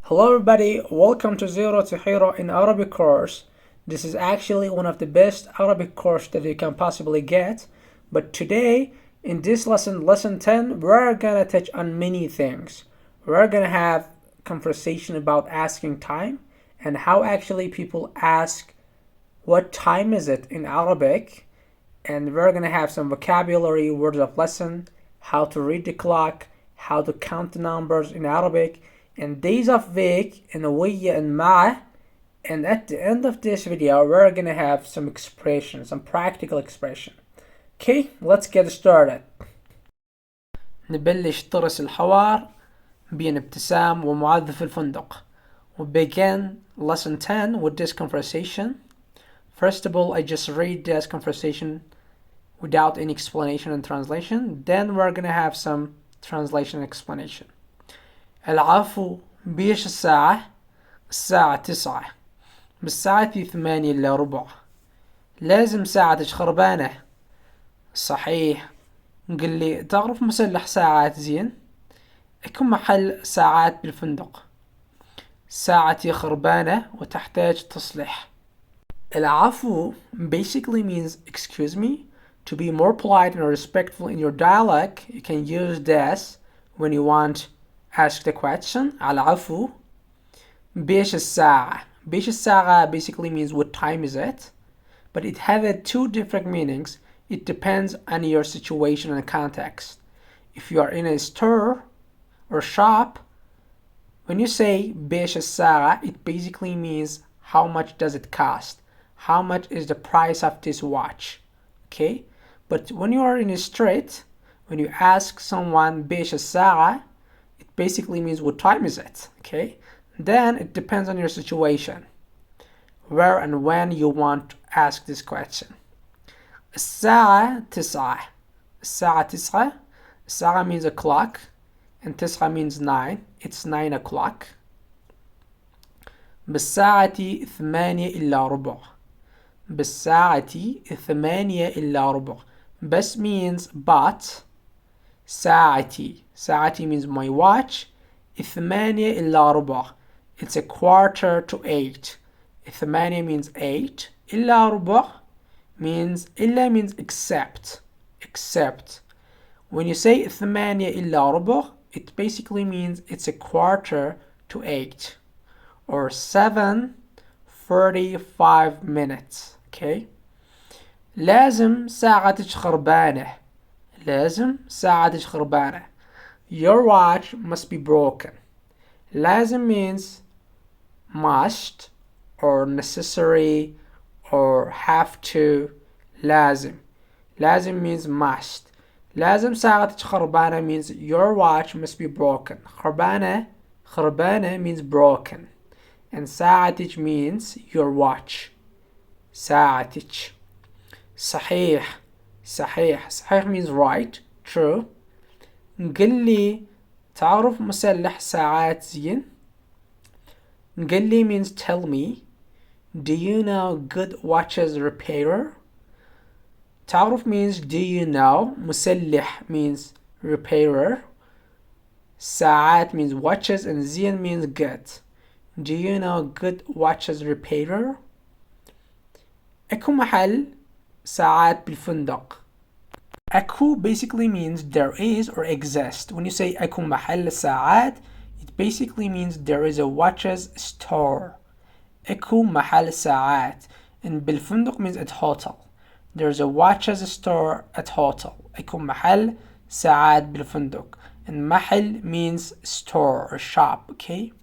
Hello everybody, welcome to Zero to Hero in Arabic course. This is actually one of the best Arabic course that you can possibly get. But today, in this lesson 10, we're gonna touch on many things. We're gonna have conversation about asking time and how actually people ask what time is it in Arabic. And we're gonna have some vocabulary, words of lesson, how to read the clock, how to count the numbers in Arabic, and days of week and ويا and مع. And at the end of this video we're gonna have some expression, some practical expression. Okay, let's get started. نبلش طرس الحوار بين ابتسام ومعذب الفندق. We begin lesson 10 with this conversation. First of all, I just read this conversation without any explanation and translation. Then we're gonna have some translation and explanation. العفو، بيش الساعة؟ الساعة 9. بالساعة 8 إلا ربع. لازم ساعتك خربانة. صحيح. قل لي تعرف مسلح ساعات زين؟ أكون محل ساعات بالفندق. ساعتي خربانة وتحتاج تصليح. العفو basically means excuse me. To be more polite and respectful in your dialogue, you can use this when you want ask the question. العفو. بيش الساعة. بيش الساعة basically means what time is it, but it has two different meanings. It depends on your situation and context. If you are in a store or shop, when you say بيش الساعة, it basically means how much does it cost, how much is the price of this watch. Okay, but when you are in a street, when you ask someone بيش الساعة, it basically means what time is it. Okay, then it depends on your situation, where and when you want to ask this question. الساعة 9. الساعة 9. الساعة means a clock and 9 means 9. It's 9 o'clock. بالساعة 8 إلا ربع. بالساعة 8 إلا ربع. بس means but. ساعتي. ساعتي means my watch. 8 إلا ربع. It's a quarter to 8. 8 means 8. إلا ربع means إلا means except. Except. When you say 8 إلا ربع, it basically means it's a quarter to 8 or 7:45 minutes. Okay. لازم ساعتك خربانة. لازم ساعتك خربانة. Your watch must be broken. لازم means must or necessary or have to. لازم. لازم means must. لازم ساعتك خربانة means your watch must be broken. خربانة. خربانة means broken. And ساعتك means your watch. ساعتك. صحيح. صحيح. صحيح means right. True. قل لي تعرف مسلح ساعات زين؟ قل لي means tell me. Do you know good watches repairer? تعرف means do you know. مسلح means repairer. ساعات means watches and زين means good. Do you know good watches repairer? أكو محل ساعات بالفندق. أكو basically means there is or exist. When you say أكو محل ساعات, it basically means there is a watches store. أكو محل ساعات. And بالفندق means at hotel. There's a watches store at hotel. أكو محل ساعات بالفندق. And محل means store or shop. Okay.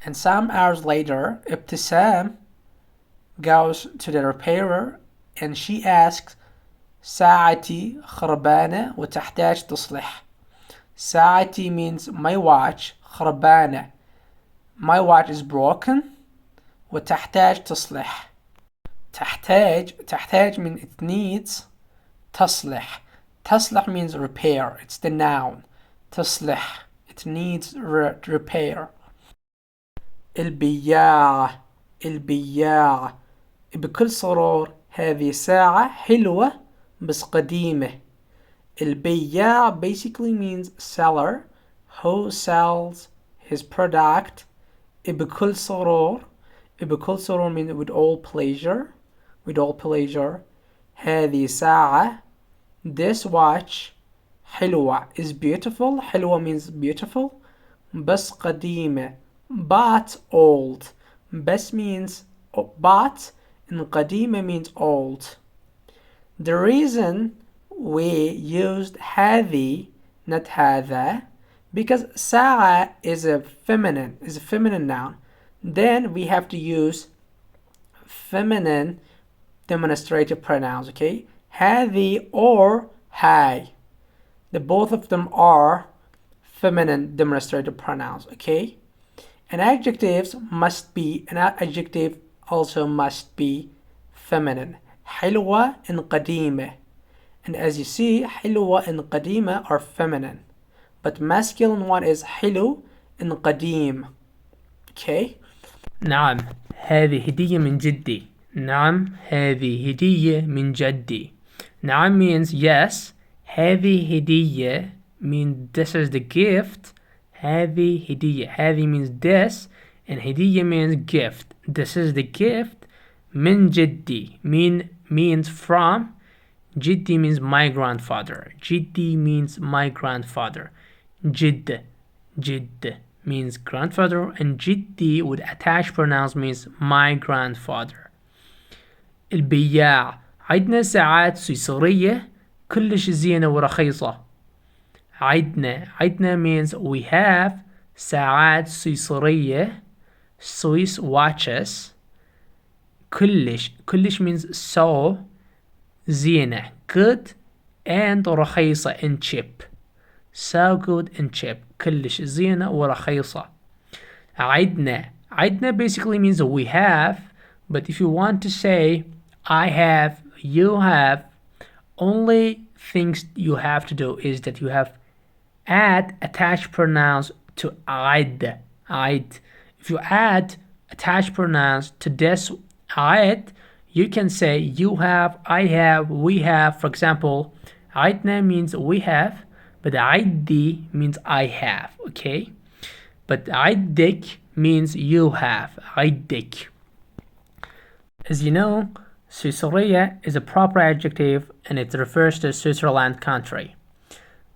And some hours later, ابتسام goes to the repairer and she asks, ساعتي خربانة وتحتاج تصليح. ساعتي means my watch. خربانة, my watch is broken. وتحتاج تصليح. تحتاج means it needs. تصلح. تصلح means repair. It's the noun. تصلح. It needs repair. البياعة. البياعة. بكل سرور هذه ساعة حلوة بس قديمة. البياع basically means seller who sells his product بكل سرور. بكل سرور means with all pleasure. with all pleasure. هذه ساعة. This watch حلوة is beautiful. حلوة means beautiful. بس قديمة. But old. بس means but and قديمة means old. The reason we used هذه not هذا because ساعة is a feminine noun. Then we have to use feminine demonstrative pronouns, okay? هذه or هاي. The both of them are feminine demonstrative pronouns, okay? An adjective also must be feminine. حلوة and قديمة. And as you see, حلوة and قديمة are feminine. But masculine one is حلو and قديم. Okay? نعم هذه هدية من جدي. نعم هذه هدية من جدي. نعم means yes. هذه هدية means this is the gift. هذه هدية. هذه means this and هدية means gift. This is the gift من جدي means from. جدي means my grandfather. جدي means my grandfather. جد means grandfather and جدي with attached pronouns means my grandfather. البياع عندنا ساعات سويسرية كلش زينة ورخيصة. عندنا means we have ساعات سويسرية Swiss watches. كلش means so زينة good and رخيصة and cheap. So good and cheap. كلش زينة ورخيصة. عندنا basically means we have, but if you want to say I have, you have, only things you have to do is that you have add attached pronouns to عد. If you add attached pronouns to this عد, you can say you have, I have, we have. For example, عدنا means we have, but عدي means I have, okay? But عدك means you have. عدك. As you know, سويسرية is a proper adjective and it refers to Switzerland country.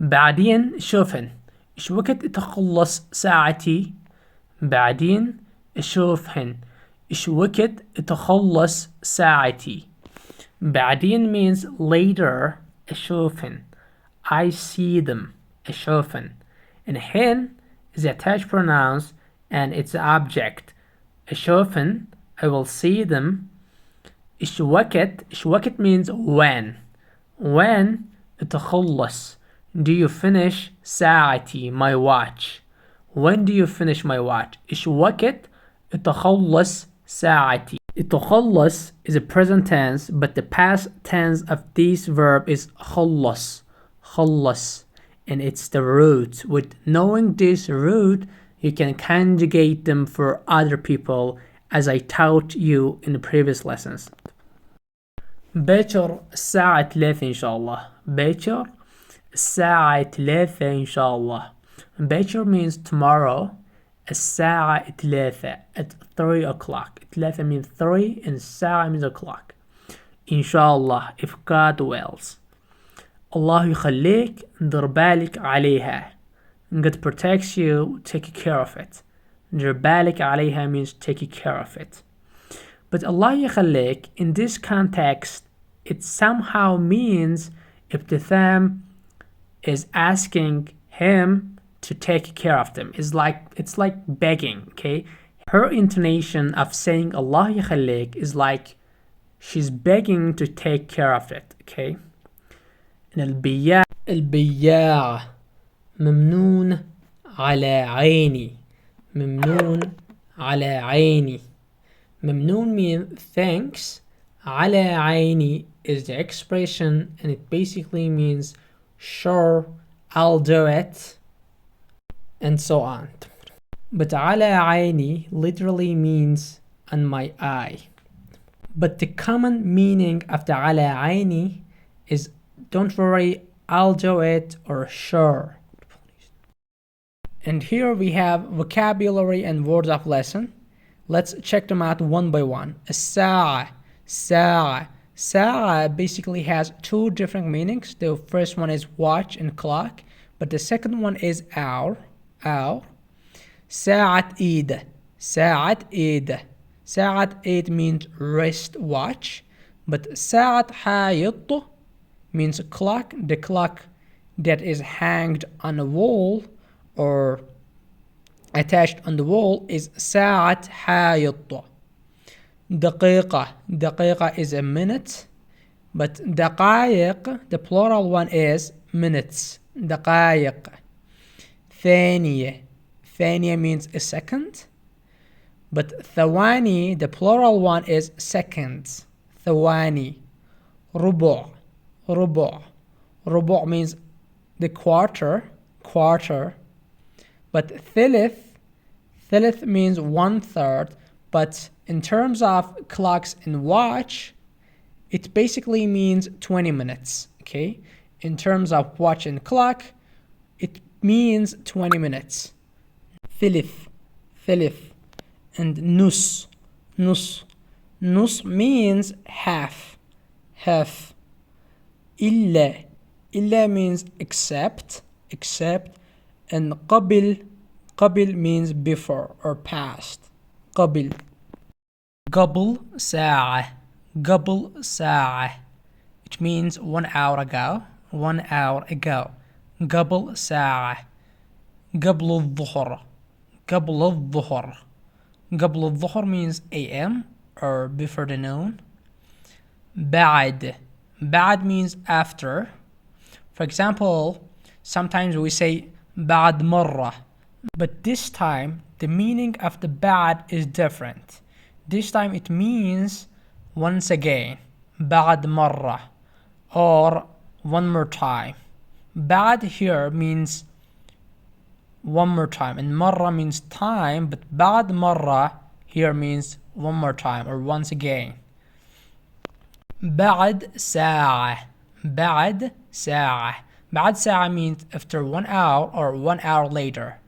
بعدين شوفن إيش وقت تخلص ساعتي. بعدين شوفهن إيش وقت تخلص ساعتي. بعدين means later. شوفن I see them. شوفن. And hen is the attached pronouns and it's the object. شوفن I will see them. إيش وقت means when تخلص. Do you finish ساعتي my watch. When do you finish my watch. إيش وقت تخلص ساعتي. تخلص is a present tense but the past tense of this verb is خلص. And it's the root. With knowing this root you can conjugate them for other people as I taught you in the previous lessons. باكر الساعة 3 إن شاء الله. باكر الساعة 3 إن شاء الله. باكر means tomorrow. الساعة 3 at 3 o'clock. 3 means 3 and الساعة means o'clock. إن شاء الله if God wills. الله يخليك ندير بالك عليها. God protects you, take care of it. ندير بالك عليها means take care of it. But الله يخليك in this context it somehow means Ibtitham is asking him to take care of them. It's like begging, okay? Her intonation of saying Allah يخليك is like she's begging to take care of it, okay? And البياع ممنون على عيني. ممنون على عيني. ممنون means thanks. على عيني is the expression and it basically means sure, I'll do it, and so on. But على عيني literally means on my eye. But the common meaning of the على عيني is don't worry, I'll do it or sure. And here we have vocabulary and words of lesson. Let's check them out one by one. الساعة, ساعة. ساعة basically has two different meanings. The first one is watch and clock, but the second one is hour, hour. ساعة إيد, ساعة إيد. ساعة إيد means wrist watch, but ساعة حائط means clock, the clock that is hanged on a wall or attached on the wall is ساعة حائط. دقيقة, دقيقة is a minute, but دقائق, the plural one is minutes. دقائق. ثانية, ثانية means a second, but ثواني, the plural one is seconds. ثواني. ربع, ربع. ربع means the quarter, quarter. But ثلث, ثلث means 1/3, but in terms of clocks and watch, it basically means 20 minutes, okay? In terms of watch and clock, it means 20 minutes. ثلث, ثلث. And نص, نص. نص means half, half. إلا, إلا means except, except. And قبل, قبل means before or past. قبل. قبل ساعة, قبل ساعة, which means 1 hour ago, 1 hour ago. قبل ساعة. قبل الظهر, قبل الظهر. قبل الظهر means AM or before the noon. بعد, بعد means after. For example, sometimes we say بعد مرة, but this time the meaning of the بعد is different. This time it means once again, بعد مرة, or one more time. بعد here means one more time, and مرة means time, but بعد مرة here means one more time or once again. بعد ساعة, بعد ساعة. بعد ساعة means after 1 hour or 1 hour later.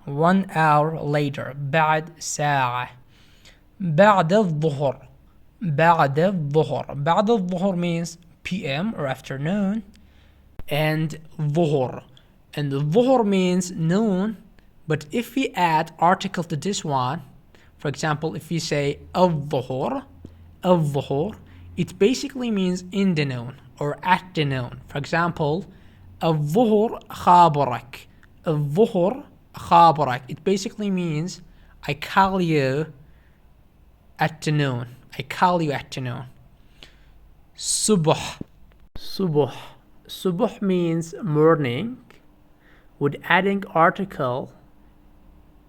1 hour later. بعد ساعة. بعد الظهر, بعد الظهر. بعد الظهر means PM or afternoon, and ظهر. And ظهر means noon, but if we add article to this one, for example, if we say الظهر, الظهر, it basically means in the noon or at the noon. For example, الظهر خابرك. الظهر خابرك. It basically means I call you at the noon. I call you at the noon. صبح, صبح. صبح means morning with adding article.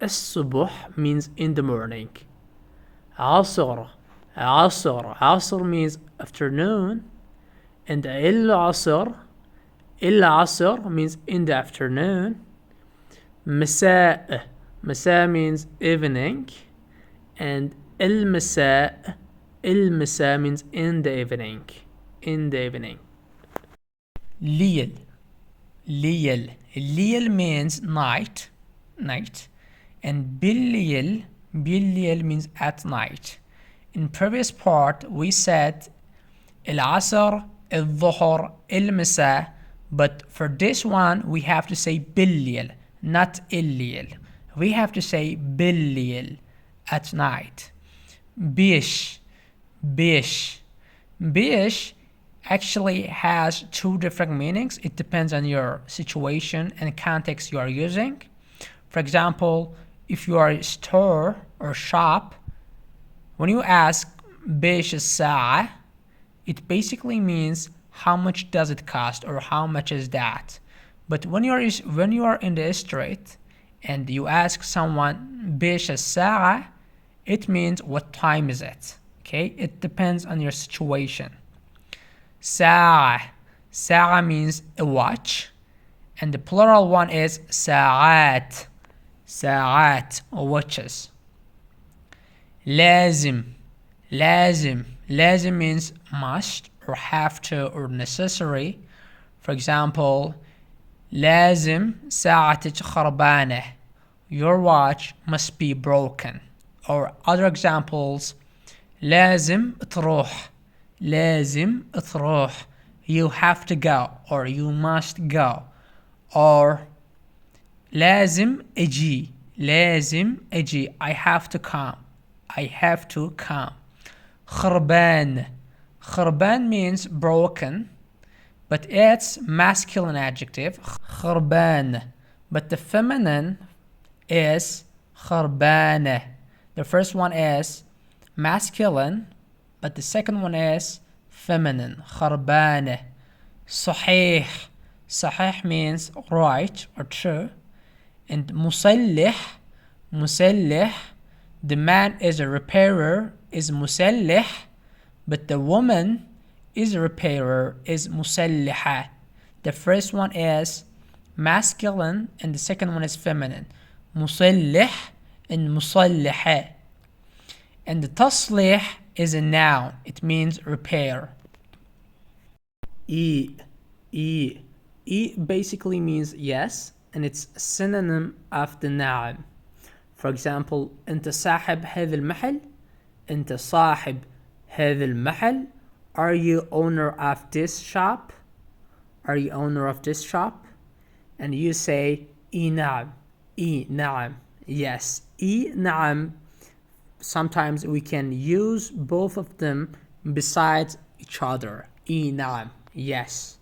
الصبح means in the morning. عصر, عصر. عصر means afternoon, and العصر, العصر means in the afternoon. مساء, مساء means evening, and المساء, المساء means in the evening, in the evening. ليل, ليل. ليل means night, night, and بالليل, بالليل means at night. In previous part we said العصر, الظهر, المساء, but for this one we have to say بالليل, not الليل. We have to say بالليل, at night. بيش, بيش. بيش actually has two different meanings. It depends on your situation and context you are using. For example, if you are a store or shop, when you ask بيش الساعة, it basically means how much does it cost or how much is that. But when you are in the street and you ask someone بيش الساعة, it means what time is it. Okay, it depends on your situation. ساعة, ساعة means a watch, and the plural one is ساعات, ساعات or watches. لازم, لازم. لازم means must or have to or necessary. For example, لازم ساعتك خربانة, Your watch must be broken. Or other examples, لازم تروح. لازم تروح. You have to go or you must go. Or لازم أجي. لازم أجي. I have to come. I have to come. خربان. خربان means broken, but it's masculine adjective. خربان. But the feminine is خربانة. The first one is masculine, but the second one is feminine. خربانة. صحيح. صحيح means right or true. And مصلح. مصلح. The man is a repairer, is مصلح, but the woman is a repairer, is مصلحة. The first one is masculine and the second one is feminine. مصلح and مصلحة. And the تصليح is a noun. It means repair. E basically means yes, and it's a synonym of the noun. For example, أنت صاحب هذا المحل. أنت صاحب هذا المحل. Are you owner of this shop? Are you owner of this shop? And you say نعم. نعم. Yes. نعم. Sometimes we can use both of them besides each other. نعم. Yes.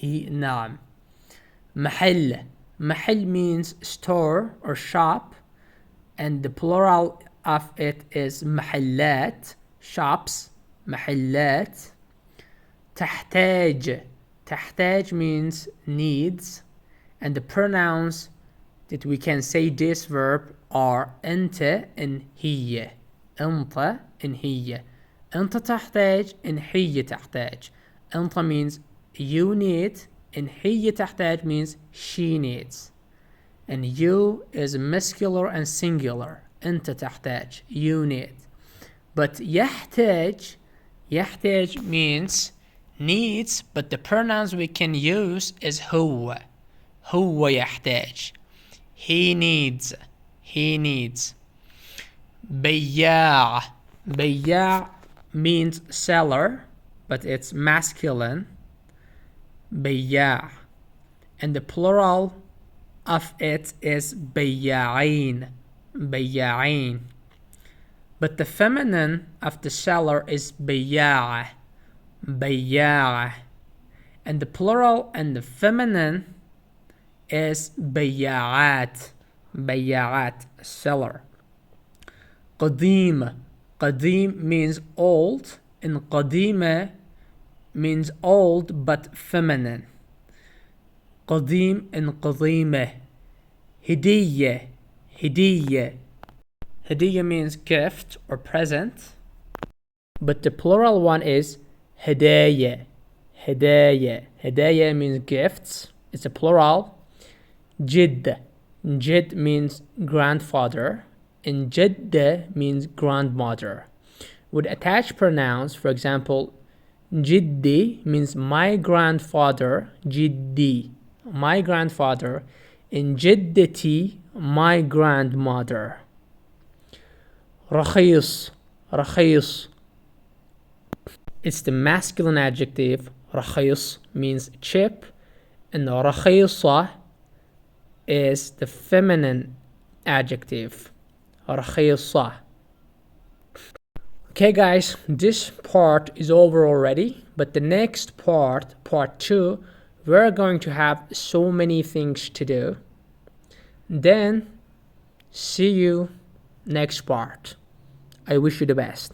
نعم. محل. محل means store or shop, and the plural of it is محلات, shops. محلات. تحتاج. تحتاج means needs, and the pronouns that we can say this verb are أنت and هي. أنت and هي. أنت تحتاج and هي تحتاج. أنت means you need and هي تحتاج means she needs. And you is muscular and singular. أنت تحتاج. You need. But يحتاج. يحتاج means needs, but the pronouns we can use is هو. هو يحتاج. He needs. He needs. بياع. بياع means seller, but it's masculine. بياع. And the plural of it is بياعين. بياعين. But the feminine of the seller is بياعة. بياعة. And the plural and the feminine is بياعات. بياعات, seller. قديم. قديم means old, and قديمة means old but feminine. قديم and قديمة. هدية. هدية. هدية means gift or present, but the plural one is هدايا. هدايا. هدايا means gifts. It's a plural. جد. جد means grandfather, and جدة means grandmother. With attached pronouns, for example, جدي means my grandfather. جدي, my grandfather, and جدتي, my grandmother. رخيص. رخيص. It's the masculine adjective. رخيص means cheap, and رخيصة is the feminine adjective. رخيصة. Okay guys, this part is over already, but the next part, part 2, we're going to have so many things to do. Then see you next part. I wish you the best.